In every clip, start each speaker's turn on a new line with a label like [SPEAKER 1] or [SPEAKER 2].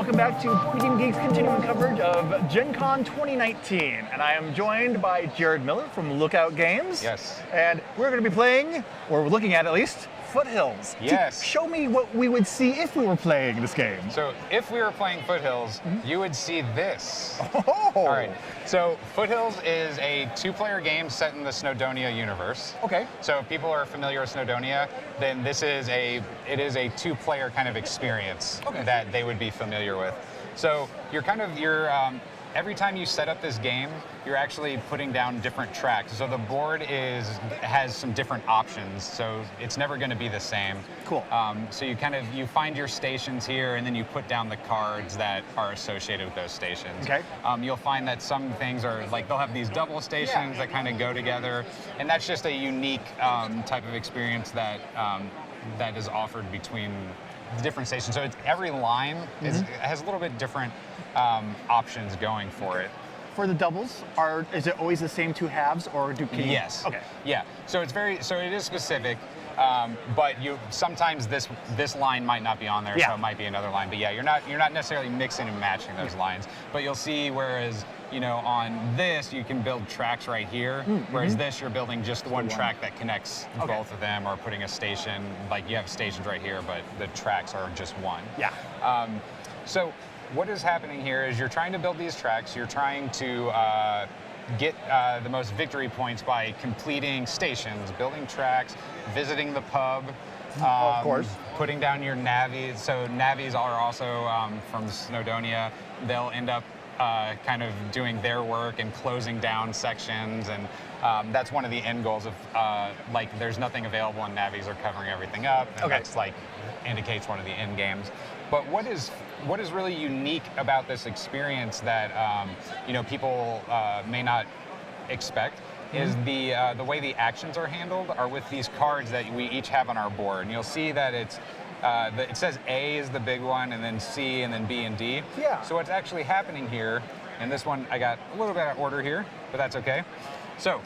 [SPEAKER 1] welcome back to Board Game Geek's continuing coverage of Gen Con 2019. And I am joined by Jared Miller from Lookout Games.
[SPEAKER 2] Yes.
[SPEAKER 1] And we're going to be playing, or we're looking at least, Foothills.
[SPEAKER 2] Yes.
[SPEAKER 1] Show me what we would see if we were playing this game.
[SPEAKER 2] So if we were playing Foothills, you would see this.
[SPEAKER 1] Oh.
[SPEAKER 2] All right. So Foothills is a two-player game set in the Snowdonia universe.
[SPEAKER 1] Okay.
[SPEAKER 2] So if people are familiar with Snowdonia, then it is a two-player kind of experience that they would be familiar with. So every time you set up this game, you're actually putting down different tracks. So the board has some different options, so it's never going to be the same.
[SPEAKER 1] Cool.
[SPEAKER 2] So you find your stations here, and then you put down the cards that are associated with those stations.
[SPEAKER 1] Okay.
[SPEAKER 2] You'll find that some things are like they'll have these double stations that kind of go together, and that's just a unique type of experience that that is offered between the different stations. So every line has a little bit different options going for it.
[SPEAKER 1] For the doubles, is it always the same two halves, or
[SPEAKER 2] Yes.
[SPEAKER 1] Okay.
[SPEAKER 2] Yeah. So it is specific, but sometimes this line might not be on there, so it might be another line. But yeah, you're not necessarily mixing and matching those lines. But you'll see, whereas on this you can build tracks right here, whereas this you're building just one track that connects both of them, or putting a station, like you have stations right here, but the tracks are just one.
[SPEAKER 1] Yeah.
[SPEAKER 2] So what is happening here is you're trying to build these tracks. You're trying to get the most victory points by completing stations, building tracks, visiting the pub.
[SPEAKER 1] Of course.
[SPEAKER 2] Putting down your navies. So navies are also from Snowdonia. They'll end up kind of doing their work and closing down sections, and that's one of the end goals of like there's nothing available and navies are covering everything up, and that's like indicates one of the end games. But what is really unique about this experience that people may not expect is the way the actions are handled are with these cards that we each have on our board. And you'll see that it says A is the big one, and then C, and then B and D.
[SPEAKER 1] Yeah.
[SPEAKER 2] So what's actually happening here, and this one I got a little bit out of order here, but that's okay. So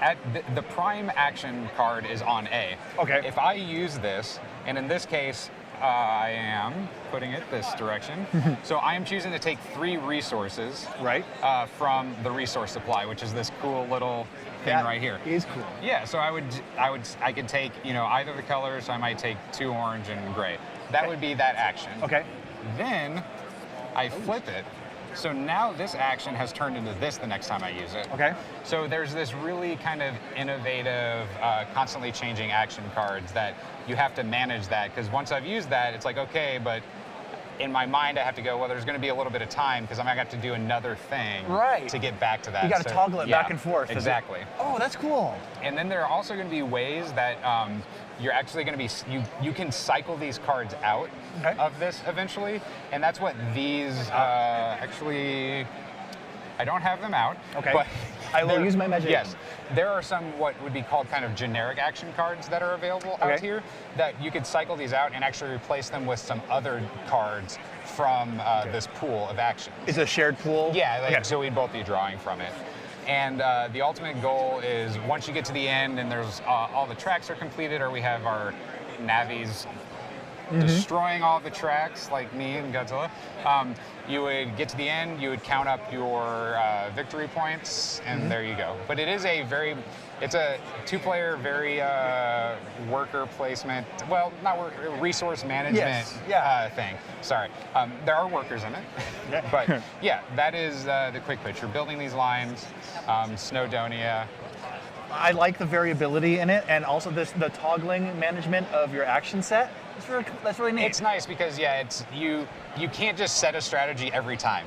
[SPEAKER 2] at the prime action card is on A.
[SPEAKER 1] Okay.
[SPEAKER 2] If I use this, and in this case, I am putting it this direction. So I am choosing to take 3 resources from the resource supply, which is this cool little thing right here.
[SPEAKER 1] It is cool.
[SPEAKER 2] Yeah, so I could take either the colors. So I might take 2 orange and gray. That would be that action. Okay. Then I flip it. So now this action has turned into this the next time I use it. Okay. So there's this really kind of innovative, constantly changing action cards that you have to manage that, because once I've used that, it's like, okay, but in my mind I have to go, well, there's going to be a little bit of time because I'm going to have to do another thing to get back to that.
[SPEAKER 1] You got to toggle it back and forth.
[SPEAKER 2] Exactly.
[SPEAKER 1] Oh, that's cool.
[SPEAKER 2] And then there are also going to be ways that you're actually going to be, you can cycle these cards out of this eventually, and that's what these actually, I don't have them out. Okay. But
[SPEAKER 1] I will use my imagination.
[SPEAKER 2] Yes. There are some what would be called kind of generic action cards that are available out here that you could cycle these out and actually replace them with some other cards from this pool of actions.
[SPEAKER 1] It's a shared pool?
[SPEAKER 2] Yeah, so we'd both be drawing from it. And the ultimate goal is once you get to the end and there's all the tracks are completed, or we have our navies destroying all the tracks, like me and Godzilla, you would get to the end, you would count up your victory points, and there you go. But it is it's a 2-player, very worker placement, well, not resource management thing. Sorry. There are workers in it. But yeah, that is the quick pitch. You're building these lines, Snowdonia.
[SPEAKER 1] I like the variability in it, and also the toggling management of your action set. That's really neat.
[SPEAKER 2] It's nice because you can't just set a strategy every time.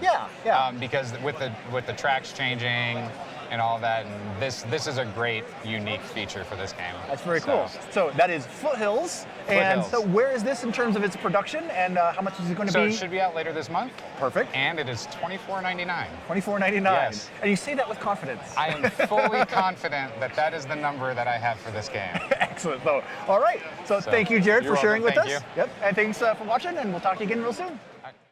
[SPEAKER 2] Because with the tracks changing and all that, and this is a great unique feature for this game.
[SPEAKER 1] That's very cool. So that is Foothills. And so where is this in terms of its production, and how much is it going to be?
[SPEAKER 2] So it should be out later this month.
[SPEAKER 1] Perfect.
[SPEAKER 2] And it is $24.99.
[SPEAKER 1] $24.99.
[SPEAKER 2] Yes.
[SPEAKER 1] And you say that with confidence.
[SPEAKER 2] I am fully confident that is the number that I have for this game.
[SPEAKER 1] Excellent, though. All right. So thank you, Jared, for sharing with us.
[SPEAKER 2] Thank you.
[SPEAKER 1] Yep. And thanks for watching, and we'll talk to you again real soon.